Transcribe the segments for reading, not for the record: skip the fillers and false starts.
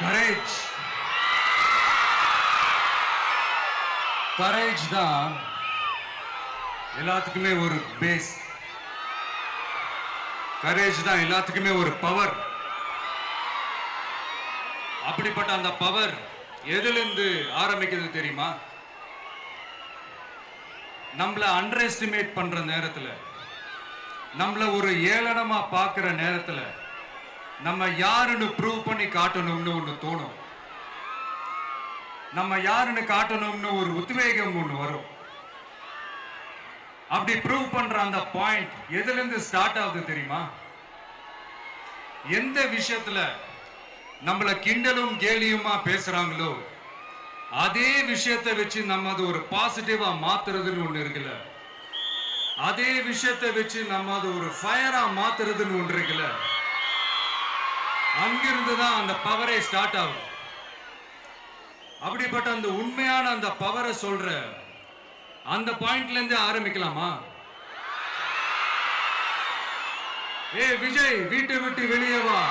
Courage courage தான் எல்லாத்துக்குமே ஒரு பேஸ். கரேஜ் தான் எல்லாத்துக்குமே ஒரு பவர். அப்படிப்பட்ட அந்த பவர் எதிலிருந்து ஆரம்பிக்கிறது தெரியுமா? நம்மள அண்டர் எஸ்டிமேட் பண்ற நேரத்துல, நம்மள ஒரு ஏளனமா பார்க்கிற நேரத்துல, நம்ம யாருன்னு ப்ரூவ் பண்ணி காட்டணும்னு ஒண்ணு தோணும். நம்ம யாருன்னு காட்டணும்னு ஒரு உத்வேகம் ஒண்ணு வரும். அப்படி ப்ரூவ் பண்ற அந்த பாயிண்ட் எதுல இருந்து ஸ்டார்ட் ஆகுது தெரியுமா? எந்த விஷயத்துல நம்மள கிண்டலும் கேலியுமா பேசுறாங்களோ அதே விஷயத்தை வச்சு நம்ம அது ஒரு பாசிட்டிவா மாத்துறதுன்னு ஒண்ணு இருக்குல்ல, அதே விஷயத்தை வச்சு நம்ம அது ஒரு ஃபயரா மாத்துறதுன்னு ஒன்று இருக்குல்ல, அங்கிருந்து தான் அந்த பவரே ஸ்டார்ட் ஆகும். அப்படிப்பட்ட அந்த உண்மையான அந்த பவரை சொல்ற அந்த பாயிண்ட்ல இருந்து ஆரம்பிக்கலாமா? ஏ விஜய், வீட்டை விட்டு வெளியே வா.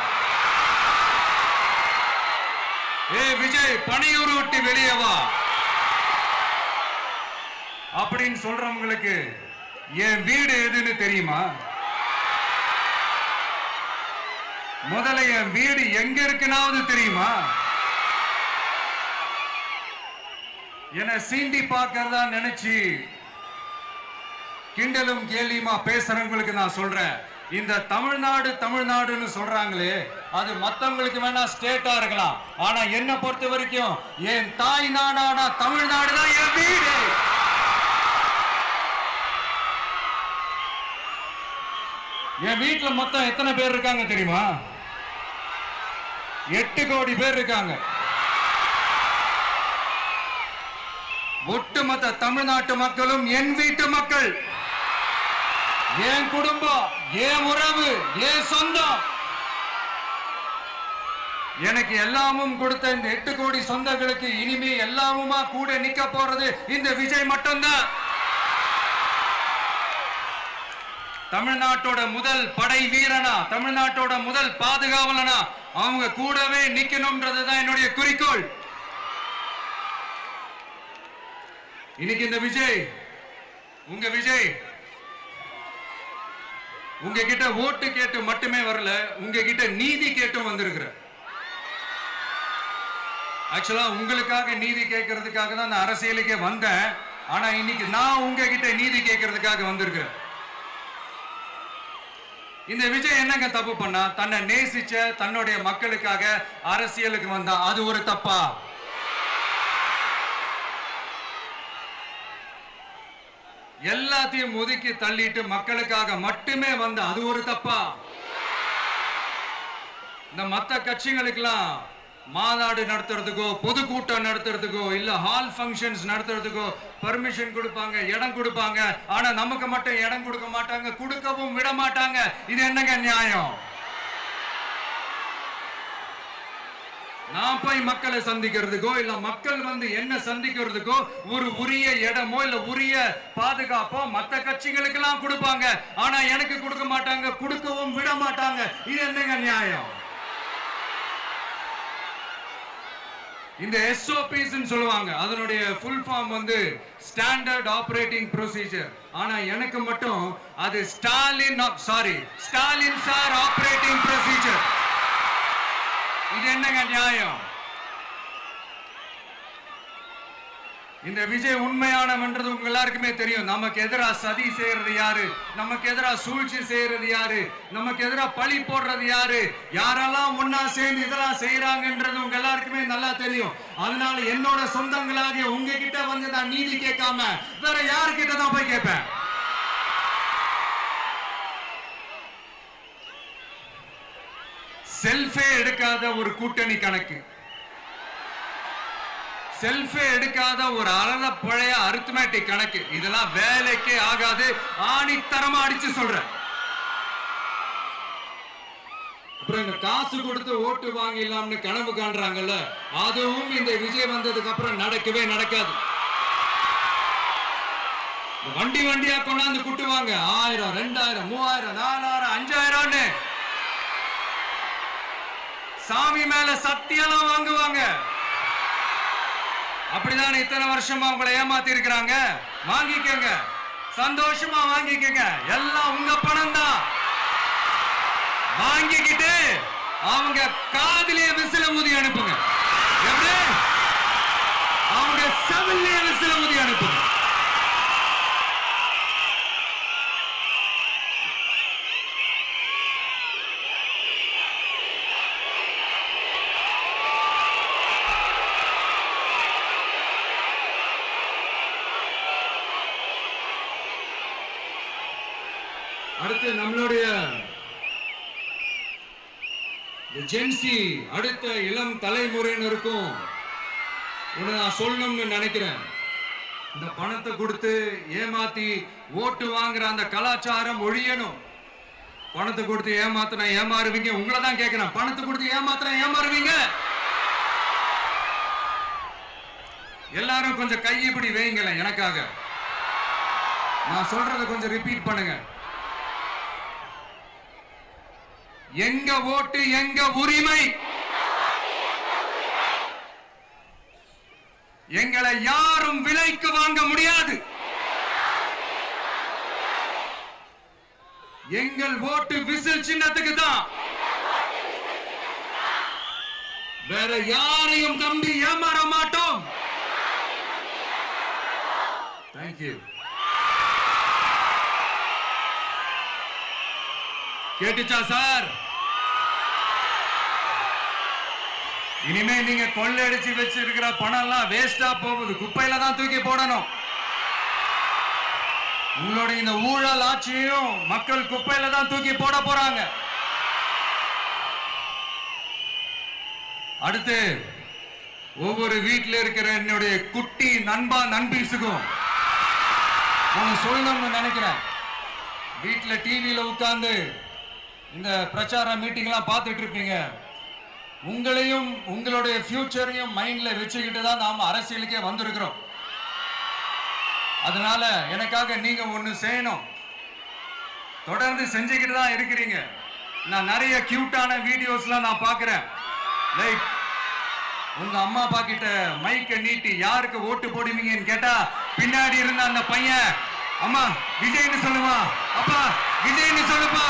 ஏ விஜய், பணியூர் விட்டு வெளியே வா அப்படின்னு சொல்றவங்களுக்கு என் வீடு எதுன்னு தெரியுமா? முதல்ல என் வீடு எங்க இருக்குனாவது தெரியுமா? என சீண்டி பார்க்கறதா நினைச்சு கிண்டலும் கேலியுமா பேசுறவங்களுக்கு நான் சொல்றேன், இந்த தமிழ்நாடு தமிழ்நாடுன்னு சொல்றாங்களே, அது மத்தவங்களுக்கு வேணா ஸ்டேட்டா இருக்கலாம், ஆனா என்ன பொறுத்த வரைக்கும் என் தாய் நாடான தமிழ்நாடு தான் என் வீடு. என் வீட்டுல மொத்தம் எத்தனை பேர் இருக்காங்க தெரியுமா? 8 கோடி பேர் இருக்காங்க. ஒட்டுமொத்த தமிழ்நாட்டு மக்களும் என் வீட்டு மக்கள், என் குடும்பம், என் உறவு, என் சொந்தம். எனக்கு எல்லாமும் கொடுத்த இந்த 8 கோடி சொந்தங்களுக்கு இனிமே எல்லாமுமா கூட நிக்க போறது இந்த விஜய் மட்டும்தான். தமிழ்நாட்டோட முதல் படை வீரனா, தமிழ்நாட்டோட முதல் பாதுகாவலனா அவங்க கூடவே நிக்கணும்ன்றதுதான் என்னுடைய குறிக்கோள். இன்னைக்கு இந்த விஜய், உங்க விஜய் உங்ககிட்ட ஓட்டு கேட்டு மட்டுமே வரல, உங்ககிட்ட நீதி கேட்டும் வந்திருக்கிற. ஆக்சுவலா உங்களுக்காக நீதி கேட்கறதுக்காக தான் நான் அரசியலுக்கே வந்தேன். ஆனா இன்னைக்கு நான் உங்ககிட்ட நீதி கேட்கறதுக்காக வந்திருக்கிறேன். இந்த விஜய் என்னங்க தப்பு பண்ணா? தன்னை நேசிச்ச தன்னுடைய மக்களுக்காக அரசியலுக்கு வந்தா அது ஒரு தப்பா? எல்லாத்தையும் ஒதுக்கி தள்ளிட்டு மக்களுக்காக மட்டுமே வந்த அது ஒரு தப்பா? இந்த மத்த கட்சிகளுக்கெல்லாம் மாநாடு நடத்துறதுக்கோ பொதுக்கூட்டம் நடத்துறதுக்கோ இல்ல ஹால் ஃபங்க்ஷன்ஸ் நடத்துறதுக்கோ பர்மிஷன் கொடுப்பாங்க, இடம் கொடுப்பாங்க. ஆனா நமக்கு மட்டும் இடம் கொடுக்க மாட்டாங்க, கொடுக்கவும் விட மாட்டாங்க. இது என்னங்க நியாயம்? நான் போய் மக்களை சந்திக்கிறதுக்கோ இல்ல மக்கள் வந்து என்ன சந்திக்கிறதுக்கோ ஒரு உரிய இடமோ இல்ல உரிய பாதுகாப்போ மத்த கட்சிகளுக்கு எல்லாம் கொடுப்பாங்க. ஆனா எனக்கு கொடுக்க மாட்டாங்க, கொடுக்கவும் விட மாட்டாங்க. இது என்னங்க நியாயம்? இந்த SOPs சொல்லுவாங்க, அதனுடைய ஃபுல் ஃபார்ம் வந்து ஸ்டாண்டர்ட் ஆபரேட்டிங் ப்ரொசீஜர். ஆனா எனக்கு மட்டும் அது ஸ்டாலின் சார் ஆபரேட்டிங் ப்ரொசீஜர். இது என்னங்க நியாயம்? இந்த விஜய் உண்மையானவன்றது உங்க எல்லாருக்குமே தெரியும். நமக்கு எதிராக சதி செய்யறது யாரு, நமக்கு எதிராக சூழ்ச்சி செய்யறது யாரு, நமக்கு எதிராக பழி போடுறது யாரு, யாரெல்லாம் ஒன்னா சேர்ந்து இதெல்லாம் செய்யறாங்கன்றது உங்க எல்லாருக்குமே நல்லா தெரியும். அதனால என்னோட சொந்தங்களாகிய உங்ககிட்ட வந்து நான் நீதி கேட்காம வேற யாருக்கிட்ட தான் போய் கேட்பேன்? செல்ஃபே எடுக்காத ஒரு கூட்டணி கணக்கு, செல்ஃபே எடுக்காத ஒரு அறத பழைய அரித்மெட்டிக் கணக்கு, இதெல்லாம் வேலைக்கே ஆகாது. ஆணித்தரமா அடிச்சு சொல்றேன். அப்புறம் இந்த காசு கொடுத்து ஓட்டு வாங்கிடலாம்னு கனவு காண்றாங்கல்ல, அதுவும் இந்த விஜய் வந்ததுக்கு அப்புறம் நடக்கவே நடக்காது. வண்டி வண்டியா கொண்டாந்து குட்டுவாங்க. 1000, 2000, 3000, 4000, 5000. சாமி மேல சத்தியெல்லாம் வாங்குவாங்க. அப்படிதான் இத்தனை வருஷமா உங்களை ஏமாத்தி இருக்கிறாங்க. வாங்கிக்கங்க, சந்தோஷமா வாங்கிக்கங்க. எல்லாம் உங்க பணம் தான். வாங்கிக்கிட்டு அவங்க காதிலே விசில ஊதி அனுப்புங்க. எப்படி? அவங்க செவிலே விசில ஊதி அனுப்புங்க. அடுத்து நம்மளுடைய ஜென்சி அடுத்த இளம் தலைமுறையினருக்கும் ஒன்று நான் சொல்லணும்னு நினைக்கிறேன். இந்த பணத்தை கொடுத்து ஏமாத்தி ஓட்டு வாங்குற அந்த கலாச்சாரம் ஒழியணும். பணத்தை கொடுத்து ஏமாத்தினா ஏமாறுவீங்க. உங்களை தான் கேட்கிறேன், பணத்தை கொடுத்து ஏமாத்தினா ஏமாறுவீங்க? எல்லாரும் கொஞ்சம் கையப்படி வைங்களேன் எனக்காக. நான் சொல்றதை கொஞ்சம் ரிப்பீட் பண்ணுங்க. எங்க ஓட்டு எங்க உரிமை. எங்களை யாரும் விலைக்கு வாங்க முடியாது. எங்கள் ஓட்டு விசில் சின்னத்துக்கு தான். வேற யாரையும் நம்பி ஏமாற மாட்டோம். தேங்க்யூ. கேட்டுச்சா சார்? இனிமே நீங்க கொள்ளையடிச்சு வச்சிருக்கிற பணம் எல்லாம் வேஸ்டா போகுது. குப்பையில தான் தூக்கி போடணும். உங்களுடைய இந்த ஊழல் ஆட்சியும் மக்கள் குப்பையில தான் தூக்கி போட போறாங்க. அடுத்து ஒவ்வொரு வீட்டில் இருக்கிற என்னுடைய குட்டி நண்பா நண்பீஸுக்கும் நான் சொல்லணும்னு நினைக்கிறேன். வீட்டில் டிவியில உட்கார்ந்து இந்த பிரச்சார மீட்டிங் எல்லாம் பார்த்துட்டு இருப்பீங்க. உங்களையும் உங்களுடைய ஃபியூச்சரையும் மைண்ட்ல வச்சுக்கிட்டு தான் நாம அரசியலுக்கே வந்திருக்கிறோம். அதனால எனக்காக நீங்க ஒண்ணு செய்யணும். தொடர்ந்து செஞ்சுக்கிட்டு தான் இருக்கிறீங்க. நான் நிறைய கியூட்டான வீடியோஸ்லாம் நான் பார்க்கிறேன். லைக் உங்க அம்மா அப்பா கிட்ட மைக்க நீட்டி யாருக்கு ஓட்டு போடுவீங்கன்னு கேட்டா பின்னாடி இருந்த அந்த பையன், அம்மா விஜய்னு சொல்லுவா, அப்பா விஜய்னு சொல்லுப்பா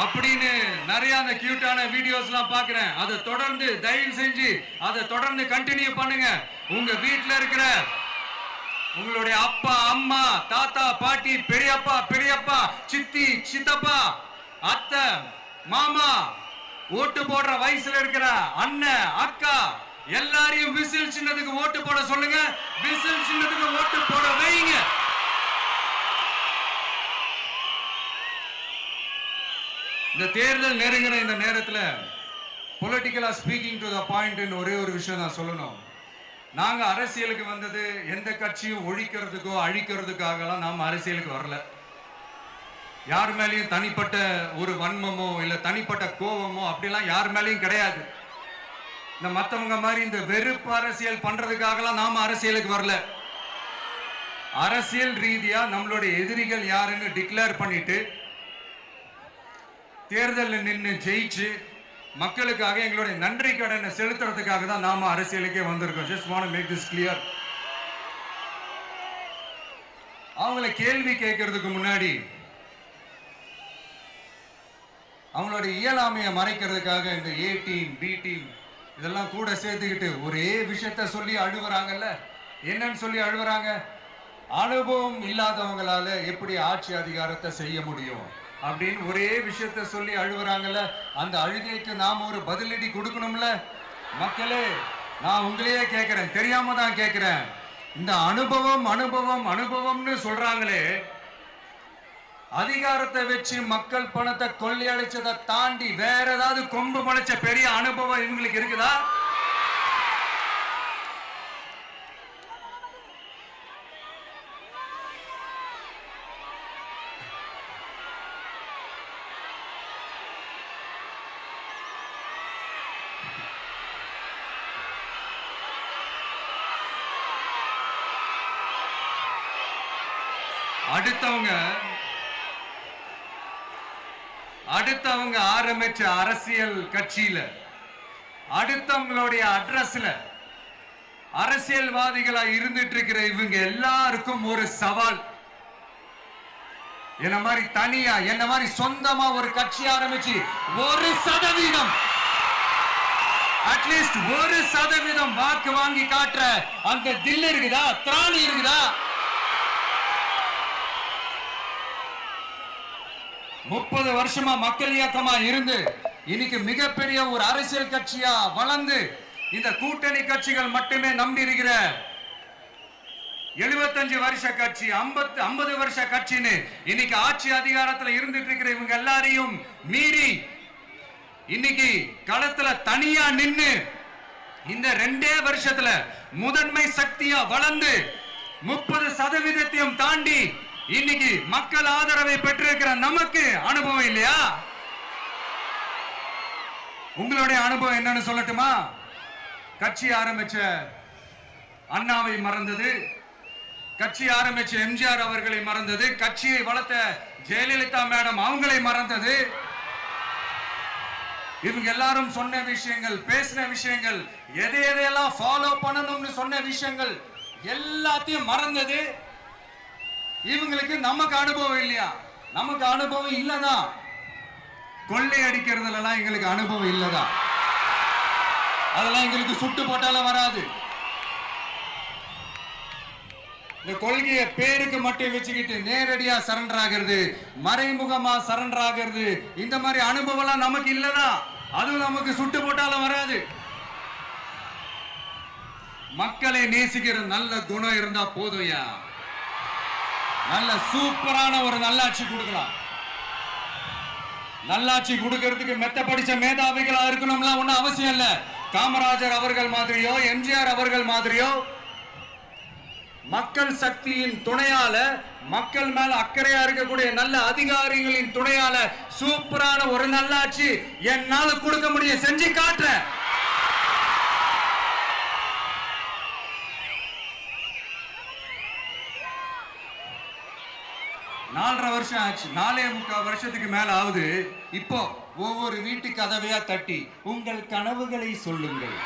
அப்படின்னு நிறைய அந்த கியூட்டான வீடியோஸ்லாம் பார்க்கிறேன். அதை தொடர்ந்து தயவு செஞ்சு அதை தொடர்ந்து கண்டினியூ பண்ணுங்க. உங்க வீட்டில் இருக்கிற உங்களுடைய அப்பா அம்மா தாத்தா பாட்டி பெரியப்பா பெரியப்பா சித்தி சித்தப்பா அத்தை மாமா ஓட்டு போடுற வயசுல இருக்கிற அண்ணன் அக்கா எல்லாரையும் விசில் சின்னத்துக்கு ஓட்டு போட சொல்லுங்க. விசில் சின்னத்துக்கு ஓட்டு போட வைங்க. இந்த தேர்தல் நெருங்கிற இந்த நேரத்தில் பொலிட்டிக்கலா ஸ்பீக்கிங் டு த பாயிண்ட் ஒரே ஒரு விஷயம் நான் சொல்லணும். நாங்க அரசியலுக்கு வந்தது எந்த கட்சியும் ஒழிக்கிறதுக்கோ அழிக்கிறதுக்காகலாம் நாம அரசியலுக்கு வரல. யார் மேலேயும் தனிப்பட்ட ஒரு வன்மமோ இல்ல தனிப்பட்ட கோபமோ அப்படிலாம் யார் மேலேயும் கிடையாது. இந்த மற்றவங்க மாதிரி இந்த வெறுப்பு அரசியல் பண்றதுக்காகலாம் நாம அரசியலுக்கு வரல. அரசியல் ரீதியா நம்மளுடைய எதிரிகள் யாருன்னு டிக்ளேர் பண்ணிட்டு தேர்தலில் நின்று ஜெயிச்சு மக்களுக்காக எங்களுடைய நன்றி கடனை செலுத்துறதுக்காக தான் நாம அரசியலுக்கே வந்திருக்கோம். Just want to make this clear. அவங்கள கேள்வி கேட்கறதுக்கு முன்னாடி அவங்களுடைய இயலாமையை மறைக்கிறதுக்காக இந்த ஏ டீம் பி டீம் இதெல்லாம் கூட சேர்த்துக்கிட்டு ஒரே விஷயத்த சொல்லி அழுவுறாங்கல்ல. என்னன்னு சொல்லி அழுவுறாங்க? அனுபவம் இல்லாதவங்களால எப்படி ஆட்சி அதிகாரத்தை செய்ய முடியும் அப்படின்னு ஒரே விஷயத்த சொல்லி அழுவுறாங்கல்ல. அந்த அழுகைக்கு நாம ஒரு பதிலடி கொடுக்கணும்ல. மக்களே, நான் உங்களையே கேட்கிறேன், தெரியாம தான் கேட்கிறேன். இந்த அனுபவம் அனுபவம் அனுபவம்னு சொல்றாங்களே, அதிகாரத்தை வச்சு மக்கள் பணத்தை கொள்ளையடிச்சதை தாண்டி வேற ஏதாவது கொம்பு முளைச்ச பெரிய அனுபவம் இவங்களுக்கு இருக்குதா? அடுத்தவங்க ஆரம்பிச்ச அரசியல் கட்சியில, அடுத்தவங்களுடைய அட்ரஸ்ல அரசியல்வாதிகளா இருந்துட்டு இருக்கிற இவங்க எல்லாருக்கும் ஒரு சவால். என்ன மாதிரி தனியா, என்ன மாதிரி சொந்தமா ஒரு கட்சி ஆரம்பிச்சு 1% அட்லீஸ்ட் 1% வாக்கு வாங்கி காட்டுற அந்த தில் இருக்குதா, திராணி இருக்குதா? 30 வருஷமா மக்கள் இயக்கமா இருந்து இன்னைக்கு மிகப்பெரிய ஒரு அரசியல் கட்சியா வளர்ந்து இந்த கூட்டணி கட்சிகள் மட்டுமே நம்பி இருக்கிற 75 வருஷ கட்சி, 50 வருஷ கட்சின்னு இன்னைக்கு ஆட்சி அதிகாரத்துல இருந்துட்டு இருக்கிற இவங்க எல்லாரையும் மீறி இன்னைக்கு களத்துல தனியா நின்னு இந்த 2 வருஷத்துல முதன்மை சக்தியா வளர்ந்து 30% தாண்டி இன்னைக்கு மக்கள் ஆதரவை பெற்றிருக்கிற நமக்கு அனுபவம் இல்லையா? உங்களுடைய அனுபவம் என்னன்னு சொல்லட்டுமா? கட்சி ஆரம்பிச்ச அண்ணாவை மறந்தது, கட்சி ஆரம்பிச்ச எம்ஜிஆர் அவர்களை மறந்தது, கட்சியை வளர்த்த ஜெயலலிதா மேடம் அவங்களை மறந்தது. இவங்க எல்லாரும் சொன்ன விஷயங்கள், பேசின விஷயங்கள், எதையெல்லாம் ஃபாலோ பண்ணணும்னு சொன்ன விஷயங்கள் எல்லாத்தையும் மறந்தது. இவங்களுக்கு நமக்கு அனுபவம் இல்லையா? நமக்கு அனுபவம் இல்லதான். கொள்ளை அடிக்கிறதுல எல்லாம் எங்களுக்கு அனுபவம் இல்லதான். அதெல்லாம் எங்களுக்கு சுட்டு போட்டாலும் வராது. இந்த கொள்கையை பேருக்கு மட்டும் வச்சுக்கிட்டு நேரடியா சரண்டர் ஆகிறது, மறைமுகமா சரண்டர் ஆகிறது, இந்த மாதிரி அனுபவம் நமக்கு இல்லதான். அதுவும் நமக்கு சுட்டு போட்டாலும் வராது. மக்களை நேசிக்கிற நல்ல குணம் இருந்தா போதும்யா. நல்ல சூப்பரான ஒரு நல்லாட்சி கொடுக்கலாம். நல்லாட்சி கொடுக்கிறதுக்கு மெத்த படிச்ச மேதாவிகளா இருக்கணும்லாம் ஒன்னும் அவசியம் இல்ல. காமராஜர் அவர்கள் மாதிரியோ, எம்ஜிஆர் அவர்கள் மாதிரியோ மக்கள் சக்தியின் துணையால, மக்கள் மேல அக்கறையா இருக்கக்கூடிய நல்ல அதிகாரிகளின் துணையால சூப்பரான ஒரு நல்லாட்சி என்னால கொடுக்க முடியும், செஞ்சு காட்டுறேன். நாலரை வருஷம் ஆச்சு, 4.25 வருஷத்துக்கு மேல ஆகுது. இப்போ ஒவ்வொரு வீட்டு கதவையா தட்டி உங்கள் கனவுகளை சொல்லுங்கள்,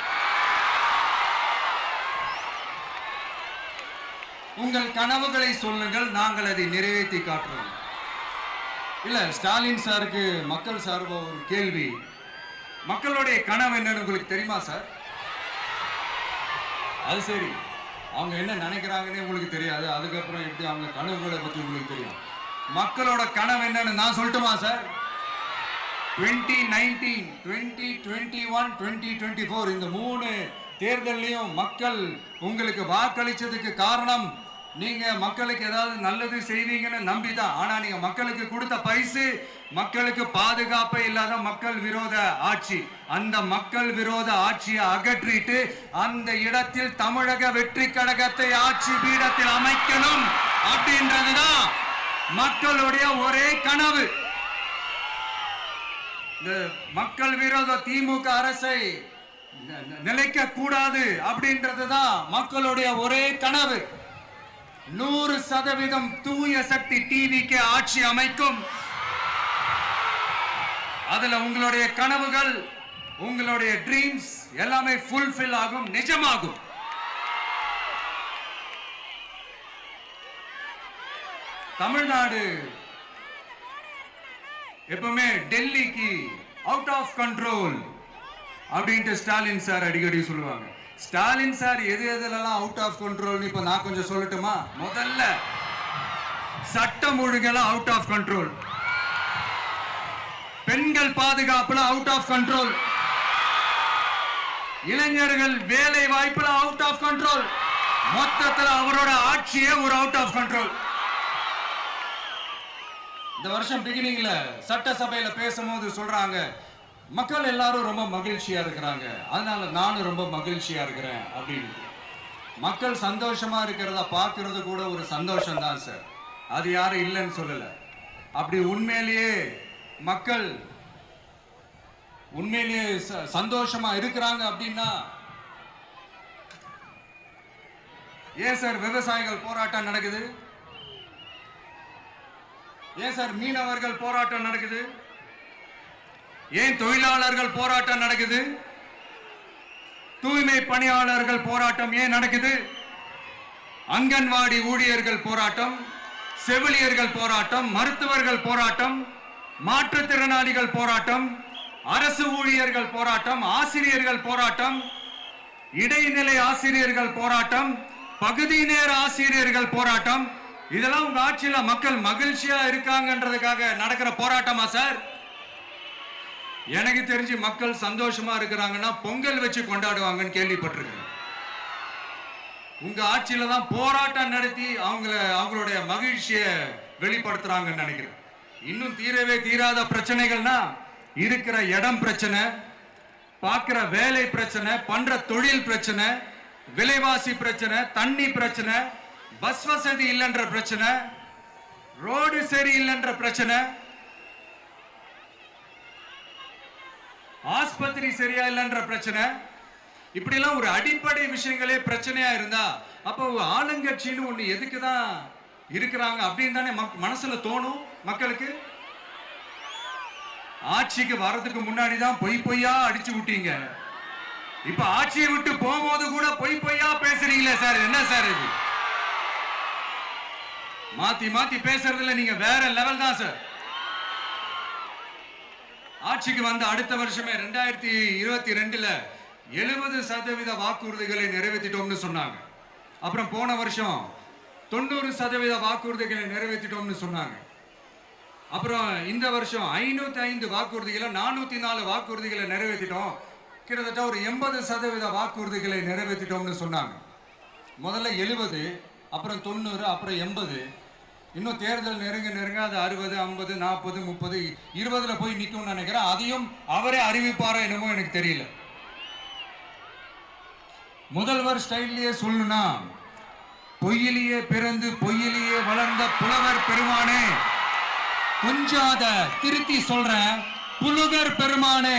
உங்கள் கனவுகளை சொல்லுங்கள், நாங்கள் அதை நிறைவேற்றி காட்டுறோம். இல்ல, ஸ்டாலின் சாருக்கு மக்கள் சார்பா ஒரு கேள்வி. மக்களுடைய கனவு என்னன்னு உங்களுக்கு தெரியுமா சார்? அது சரி, அவங்க என்ன நினைக்கிறாங்கன்னு உங்களுக்கு தெரியாது, அதுக்கப்புறம் எப்படி அவங்க கனவுகளை பத்தி உங்களுக்கு தெரியும். மக்களோட கனவு என்னன்னு நான் சொல்லட்டுமா சார்? 2019, 2021, 2024 இந்த 3 தேர்தலையும் மக்கள் உங்களுக்கு வாக்களிச்சதுக்கு காரணம் நீங்க மக்களுக்கு ஏதாவது நல்லது செய்வீங்கன்னு நம்பிதான். ஆனா நீங்க மக்களுக்கு கொடுத்த பரிசு மக்களுக்கு பாதுகாப்பே இல்லாத மக்கள் விரோத ஆட்சி. அந்த மக்கள் விரோத ஆட்சியை அகற்றிட்டு அந்த இடத்தில் தமிழக வெற்றி கழகத்தை ஆட்சி பீடத்தில் அமைக்கணும் அப்படின்றதுதான் மக்களுடைய ஒரே கனவு. இந்த மக்கள் விரோத திமுக அரசை நிலைக்க கூடாது அப்படின்றதுதான் மக்களுடைய ஒரே கனவு. 100% தூய சக்தி டிவிக்கு ஆட்சி அமைக்கும். அதுல உங்களுடைய கனவுகள், உங்களுடைய ட்ரீம்ஸ் எல்லாமே ஃபுல்ஃபில் ஆகும், நிஜமாகும். தமிழ்நாடு எப்பவுமே டெல்லிக்கு அவுட் ஆஃப் கண்ட்ரோல் அப்படின்ட்டு ஸ்டாலின் சார் அடிக்கடி சொல்லுவாங்க. ஸ்டாலின் சார் எது எதுலாம் அவுட் ஆஃப் கண்ட்ரோல் இப்ப நான் கொஞ்சம் சொல்லட்டுமா? முதல்ல சட்டம் ஒழுங்கெல்லாம் அவுட் ஆஃப் கண்ட்ரோல், பெண்கள் பாதுகாப்புல அவுட் ஆஃப் கண்ட்ரோல், இளைஞர்கள் வேலை வாய்ப்புல அவுட் ஆஃப் கண்ட்ரோல், மொத்தத்தில் அவரோட ஆட்சியே ஒரு அவுட் ஆஃப் கண்ட்ரோல். இந்த வருஷம் பிகினிங்ல சட்டசபையில பேசும்போது சொல்றாங்க, மக்கள் எல்லாரும் ரொம்ப மகிழ்ச்சியா இருக்கிறாங்க, அதனால நானும் ரொம்ப மகிழ்ச்சியா இருக்கிறேன் அப்படின்னு. மக்கள் சந்தோஷமா இருக்கிறத பார்க்கறது கூட ஒரு சந்தோஷம் தான் சார், அது யாரும் இல்லைன்னு சொல்லல. அப்படி உண்மையிலேயே மக்கள் உண்மையிலேயே சந்தோஷமா இருக்கிறாங்க அப்படின்னா ஏன் சார் விவசாயிகள் போராட்டம் நடக்குது? ஏன் சார் மீனவர்கள் போராட்டம் நடக்குது? ஏன் தொழிலாளர்கள் போராட்டம் நடக்குது? தூய்மை பணியாளர்கள் போராட்டம் ஏன் நடக்குது? அங்கன்வாடி ஊழியர்கள் போராட்டம், செவிலியர்கள் போராட்டம், மருத்துவர்கள் போராட்டம், மாற்றுத்திறனாளிகள் போராட்டம், அரசு ஊழியர்கள் போராட்டம், ஆசிரியர்கள் போராட்டம், இடைநிலை ஆசிரியர்கள் போராட்டம், பகுதி நேர ஆசிரியர்கள் போராட்டம். இதெல்லாம் உங்க ஆட்சியில மக்கள் மகிழ்ச்சியா இருக்காங்கன்றதுக்காக நடக்கிற போராட்டமா சார்? எனக்கு தெரிஞ்சு மக்கள் சந்தோஷமா இருக்கிறாங்கன்னா பொங்கல் வச்சு கொண்டாடுவாங்கன்னு கேள்விப்பட்டிருக்கேன். உங்க ஆட்சியில தான் போராட்டம் நடத்தி அவங்களுடைய மகிழ்ச்சியை வெளிப்படுத்துறாங்கன்னு நினைக்கிறேன். இன்னும் தீரவே தீராத பிரச்சனைகள்னா இருக்கிற இடம் பிரச்சனை, பார்க்கிற வேலை பிரச்சனை, பண்ற தொழில் பிரச்சனை, விலைவாசி பிரச்சனை, தண்ணி பிரச்சனை, பஸ் வசதி இல்லைன்ற பிரச்சனை, ரோடு சரி இல்லைன்ற பிரச்சனை, ஆஸ்பத்திரி சரியா இல்லைன்ற பிரச்சனை. இப்படி எல்லாம் ஒரு அடிப்படை விஷயங்களே பிரச்சனையா இருந்தா அப்போ ஆளுங்கட்சின்னு ஒண்ணு எதுக்குதான் இருக்கிறாங்க அப்படின்னு தானே மனசுல தோணும் மக்களுக்கு. ஆட்சிக்கு வர்றதுக்கு முன்னாடி தான் பொய்யா அடிச்சு விட்டீங்க. இப்ப ஆட்சியை விட்டு போகும்போது கூட பொய்யா பேசுறீங்களே சார், என்ன சார் இது? மாத்தி மாத்தி பேசுறதுல நீங்க வேற லெவல் தான் சார். ஆட்சிக்கு வந்த அடுத்த வருஷமே 2022ல 70% வாக்குறுதிகளை நிறைவேற்றிட்டோம்னு சொன்னாங்க. அப்புறம் போன வருஷம் 90% வாக்குறுதிகளை நிறைவேற்றிட்டோம்னு சொன்னாங்க. அப்புறம் இந்த வருஷம் 505 வாக்குறுதிகளை 404 வாக்குறுதிகளை நிறைவேற்றிட்டோம். கிட்டத்தட்ட ஒரு 80% வாக்குறுதிகளை நிறைவேற்றிட்டோம்னு சொன்னாங்க. முதல்ல 70, அப்புறம் 90, அப்புறம் 80. இன்னும் தேர்தல் நெருங்க அது 60, 50, 40, 30, 20ல போய் நிற்கும்னு நினைக்கிறேன். அதையும் அவரே அறிவிப்பாரோ என்னமோ எனக்கு தெரியல. முதல்வர் ஸ்டைல்லையே சொல்லணும்னா, பொய்யிலேயே பிறந்து பொய்யிலேயே வளர்ந்த புலவர் பெருமானே, கொஞ்சம் அத திருத்தி சொல்றேன், புலுகர் பெருமானே.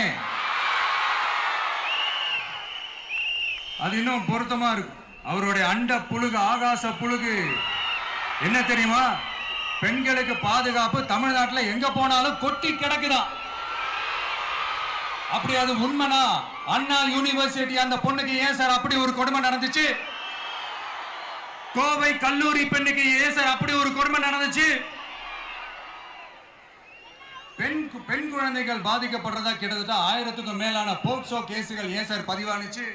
அது இன்னும் பொருத்தமா இருக்கும். அவருடைய அண்ட புழுகு, ஆகாச புழுகு என்ன தெரியுமா? பெண்களுக்கு பாதுகாப்பு தமிழ்நாட்டில் எங்க போனாலும் கொட்டி கிடக்குதான். அப்படி அது உண்மைனா அண்ணா யூனிவர்சிட்டி அந்த பொண்ணுக்கு ஏன் சார் அப்படி ஒரு கொடுமை நடந்துச்சு? கோவை கல்லூரி பெண்ணுக்கு ஏன் சார் அப்படி ஒரு கொடுமை நடந்துச்சு? பெண் குழந்தைகள் பாதிக்கப்படுறதா கிட்டத்தட்ட 1000க்கும் மேலான போக்சோ கேசுகள் ஏன் சார் பதிவானுச்சு?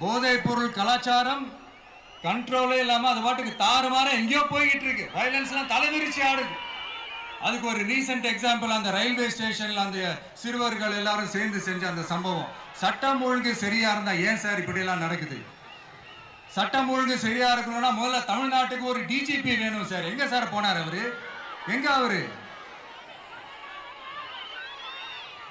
போதைப் பொருள் கலாச்சாரம் கண்ட்ரோலே இல்லாம அது பாட்டுக்கு தாறுமாற எங்கேயோ போய்கிட்டு இருக்கு. வயலன்ஸ் எல்லாம் தலைவிரிச்சு ஆடுது. அதுக்கு ஒரு ரீசெண்ட் எக்ஸாம்பிள் அந்த ரயில்வே ஸ்டேஷன்ல அந்த சிறுவர்கள் எல்லாரும் சேர்ந்து செஞ்ச அந்த சம்பவம். சட்டம் ஒழுங்கு சரியா இருந்தா ஏன் சார் இப்படி எல்லாம் நடக்குது? சட்டம் ஒழுங்கு சரியா இருக்கணும்னா முதல்ல தமிழ்நாட்டுக்கு ஒரு டிஜிபி வேணும் சார். எங்க சார் போனார் அவரு? எங்க அவரு?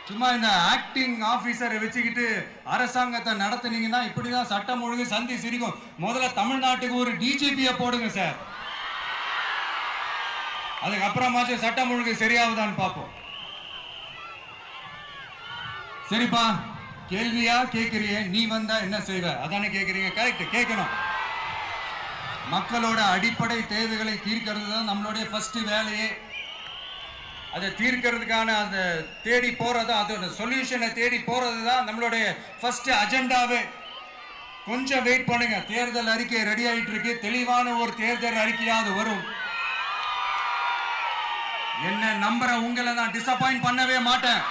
சும்மா இந்த ஆக்டிங் ஆபீசரை வச்சுக்கிட்டு அரசாங்கத்தை நடத்துனீங்கன்னா இப்படிதான் சட்டம் ஒழுங்கு சந்தி சிரிக்கும். முதல்ல தமிழ்நாட்டுக்கு ஒரு டிஜிபியை போடுங்க சார். அதுக்கப்புறமாச்சும் சட்டம் ஒழுங்கு சரியாகுதான்னு பார்ப்போம். சரிப்பா, கேள்வியா கேட்கிறிய, நீ வந்தா என்ன செய்வ அதானே கேட்கறீங்க. கரெக்ட், கேட்கணும். மக்களோட அடிப்படை தேவைகளை தீர்க்கிறது தான் நம்மளுடைய ஃபர்ஸ்ட் வேலையே. அதை தீர்க்கிறதுக்கான அந்த தேடி போறது, அதோட சொல்யூஷனை தேடி போறது தான் நம்மளுடைய ஃபர்ஸ்ட் அஜெண்டாவே. கொஞ்சம் வெயிட் பண்ணுங்க, தேர்தல் அறிக்கை ரெடி ஆயிட்டு இருக்கு. தெளிவான ஒரு தேர்தல் அறிக்கையாவது வரும். என்ன நம்புற உங்களை நான் டிசப்பாயிண்ட் பண்ணவே மாட்டேன்.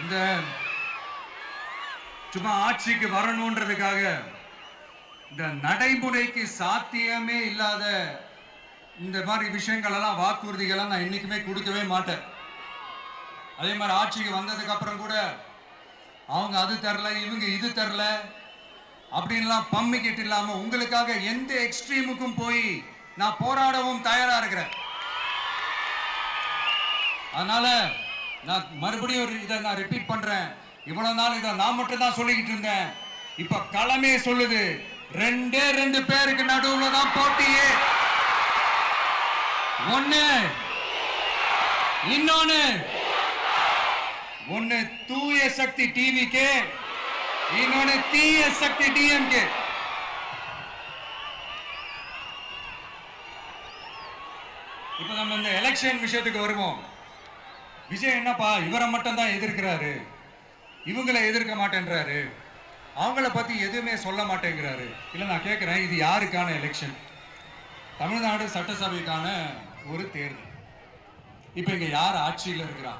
இந்த சும்மா ஆட்சிக்கு வரணும்ன்றதுக்காக இந்த நடைமுறைக்கு சாத்தியமே இல்லாத இந்த மாதிரி விஷயங்கள் எல்லாம், வாக்குறுதிகளை நான் என்னைக்குமே கொடுக்கவே மாட்டேன். அதே மாதிரி ஆட்சிக்கு வந்ததுக்கு அப்புறம் கூட அவங்க அது தரல, இவங்க இது தரல அப்படின்லாம் பம்மிக்கிட்டு இல்லாம உங்களுக்காக எந்த எக்ஸ்ட்ரீமுக்கும் போய் நான் போராடவும் தயாரா இருக்கிறேன். அதனால நான் மறுபடியும் இதை நான் ரிப்பீட் பண்றேன். இவ்வளவு நாள் இதை நான் மட்டும் தான் சொல்லிக்கிட்டு இருந்தேன். இப்ப களமே சொல்லுது, ரெண்டே ரெண்டு பேருக்கு நடுவுல தான் போட்டியே. ஒண்ணு தூய சக்தி டிவிக்கு, இன்னொன்னு தீய சக்தி டிஎம்கே. இப்ப நம்ம இந்த எலெக்ஷன் விஷயத்துக்கு வருவோம். விஜய் என்னப்பா இவரை மட்டும் தான் எதிர்க்கிறாரு, இவங்களை எதிர்க்க மாட்டேன்றாரு, அவங்கள பத்தி எதுவுமே சொல்ல மாட்டேங்கிறாரு. இல்ல நான் கேட்கிறேன், இது யாருக்கான எலெக்ஷன்? தமிழ்நாடு சட்டசபைக்கான ஒரு தேர்தல். இப்ப இங்க யார் ஆட்சியில் இருக்கிறா?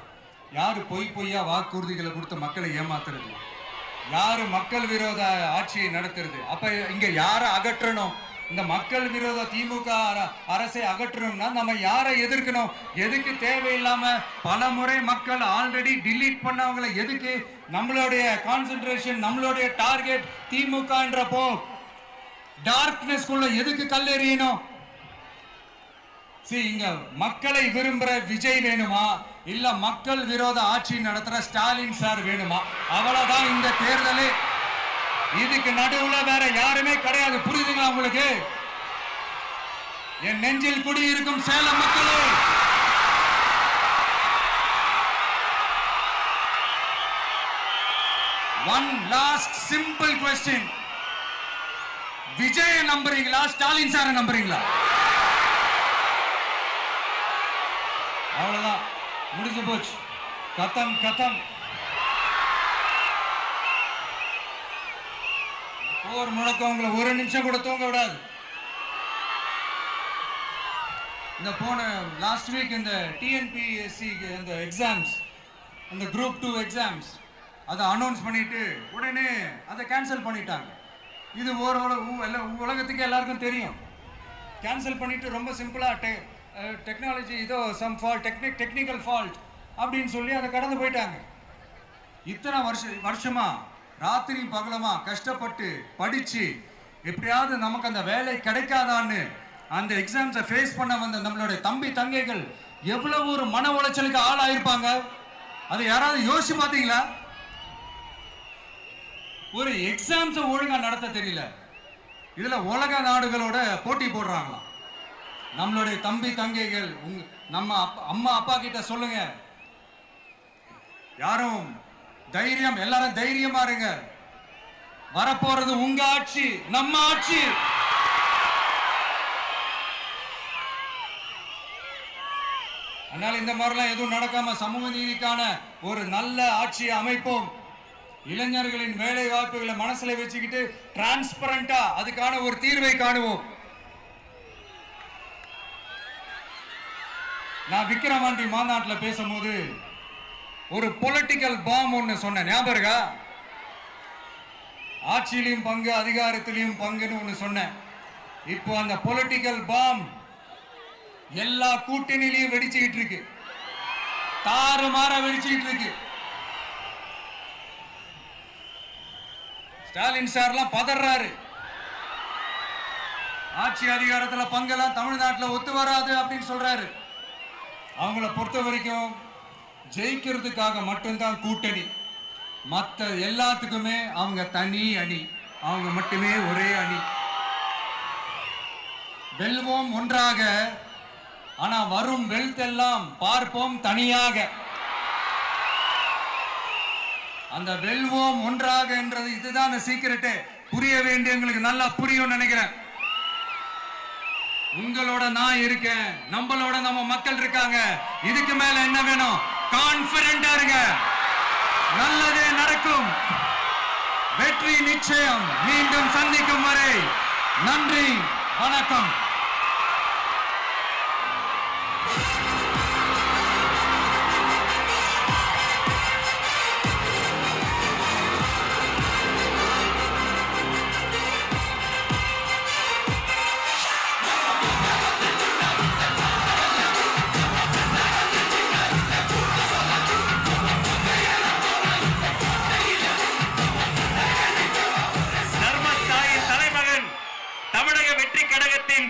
யாரு பொய்யா வாக்குறுதிகளை கொடுத்து மக்களை ஏமாத்துறது? யாரு மக்கள் விரோத ஆட்சியை நடத்துறது? அப்ப இங்க யாரை அகற்றணும்? இந்த மக்கள் விரோத திமுக அரசை அகற்றணும்னா நம்ம யாரை எதிர்க்கணும்? எதுக்கு தேவையில்லாம பல முறை மக்கள் ஆல்ரெடி டிலீட் பண்ணவங்களை எதுக்கு நம்மளுடைய கான்சென்ட்ரேஷன், நம்மளுடைய டார்கெட் திமுகன்றப்போ டார்க்னஸ் குள்ள எதுக்கு கல்லெறியணும்? இங்க மக்களை விரும்புற விஜய் வேணுமா, இல்ல மக்கள் விரோத ஆட்சி நடத்துற ஸ்டாலின் சார் வேணுமா? அவ்வளவுதான் இந்த தேர்தல். இதுக்கு நடுவுல வேற யாருமே கிடையாது. புரியுதுங்களா உங்களுக்கு? என் நெஞ்சில் குடியிருக்கும் சேலம் மக்களே, one last simple question. Vijay நம்புறீங்களா, ஸ்டாலின் சார் நம்புறீங்களா? அவ்வளவுதான், முடிஞ்சு போச்சு. கதம். போர் முழக்கம் உங்களை ஒரு நிமிஷம் கூட தூங்க விடாது. இந்த போன லாஸ்ட் வீக் இந்த டிஎன்பிஎஸ்சி இந்த எக்ஸாம்ஸ், இந்த குரூப் 2 எக்ஸாம்ஸ் அதை அனௌன்ஸ் பண்ணிட்டு உடனே அதை கேன்சல் பண்ணிட்டாங்க. இது உலகத்துக்கு எல்லாருக்கும் தெரியும். கேன்சல் பண்ணிட்டு ரொம்ப சிம்பிளா டெக்னாலஜி ஏதோ சம் ஃபால்ட், டெக்னிக்கல் ஃபால்ட் அப்படின்னு சொல்லி அதை கடந்து போயிட்டாங்க. இத்தனை வருஷமா ராத்திரி பகலமா கஷ்டப்பட்டு படிச்சு எப்படியாவது நமக்கு அந்த வேலை கிடைக்காதான்னு அந்த எக்ஸாம்ஸை ஃபேஸ் பண்ண வந்த நம்மளுடைய தம்பி தங்கைகள் எவ்வளவு ஒரு மன உளைச்சலுக்கு ஆளாயிருப்பாங்க. அதை யாராவது யோசிச்சு பார்த்தீங்களா? ஒரு எக்ஸாம்ஸை ஒழுங்கா நடத்த தெரியல, இதுல உலக நாடுகளோட போட்டி போடுறாங்களாம். நம்மளுடைய தம்பி தங்கைகள் நம்ம அம்மா அப்பா கிட்ட சொல்லுங்க, யாரும் தைரியம், எல்லாரும் தைரியமா இருங்க. வரப்போறது உங்க ஆட்சி, நம்ம ஆட்சி. அதனால இந்த மாதிரிலாம் எதுவும் நடக்காம சமூக நீதிக்கான ஒரு நல்ல ஆட்சியை அமைப்போம். இளைஞர்களின் வேலை வாய்ப்புகளை மனசுல வச்சுக்கிட்டு டிரான்ஸ்பரண்டா அதுக்கான ஒரு தீர்வை காணுவோம். நான் விக்கிரவாண்டி மாநாட்டில் பேசும்போது ஒரு பொலிட்டிக்கல் பாம் ஒன்று சொன்னேன், ஞாபகம் இருக்கா? ஆட்சியிலையும் பங்கு, அதிகாரத்திலையும் பங்குன்னு ஒன்று சொன்னேன். இப்போ அந்த பொலிட்டிக்கல் பாம் எல்லா கூட்டணியிலையும் வெடிச்சுக்கிட்டு இருக்கு, தாறுமாற வெடிச்சுக்கிட்டு இருக்கு. ஸ்டாலின் சார்லாம் பதறாரு, ஆட்சி அதிகாரத்துல பங்கெல்லாம் தமிழ்நாட்டில் ஒத்து வராது அப்படின்னு சொல்றாரு. அவங்கள பொறுத்த வரைக்கும் ஜெயிக்கிறதுக்காக மட்டும்தான் கூட்டணி, மற்ற எல்லாத்துக்குமே அவங்க தனி அணி, அவங்க மட்டுமே ஒரே அணி. வெல்வோம் ஒன்றாக, ஆனா வரும் வெல்த் எல்லாம் பார்ப்போம் தனியாக. அந்த வெல்வோம் ஒன்றாக என்றது இதுதான் சீக்கிரட்டே. புரிய வேண்டியவங்களுக்கு நல்லா புரியும் நினைக்கிறேன். உங்களோட நான் இருக்கேன், நம்மளோட நம்ம மக்கள் இருக்காங்க. இதுக்கு மேல என்ன வேணும்? கான்பிடென்டா இருங்க, நல்லதே நடக்கும், வெற்றி நிச்சயம். மீண்டும் சந்திக்கும் வரை நன்றி, வணக்கம். தமிழக வெற்றி கழகத்தின்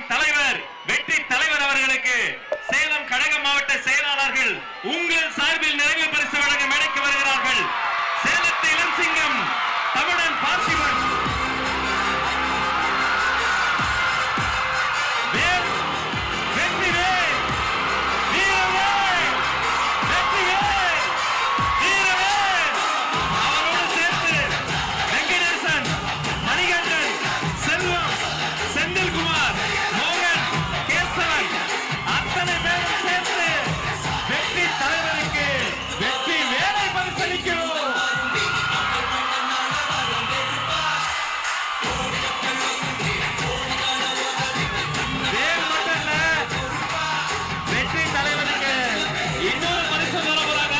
வாக்களிக்கணும். வெற்றி தலைவனுக்கு இன்னொரு பரிசு தர போறாங்க.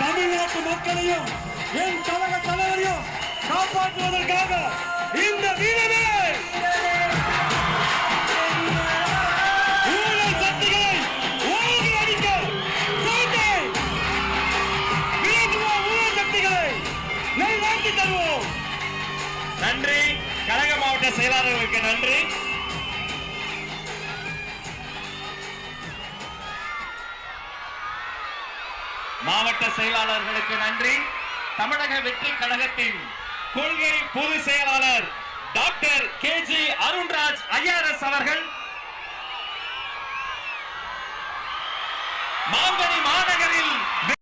தமிழ்நாட்டு மக்களையும் என் கழக தலைவரையும் காப்பாற்றுவதற்காக இந்த வீரமே ஊழல் சக்திகளை ஓங்கி அடிக்க ஊழல் சக்திகளை நல்வாழ்த்தி தருவோம். நன்றி. கழக மாவட்ட செயலாளர்களுக்கு நன்றி. மாவட்ட செயலாளர்களுக்கு நன்றி. தமிழக வெற்றி கழகத்தின் கொள்கை பொதுச் செயலாளர் டாக்டர் KG அருண்ராஜ் IRS அவர்கள் மாங்கனி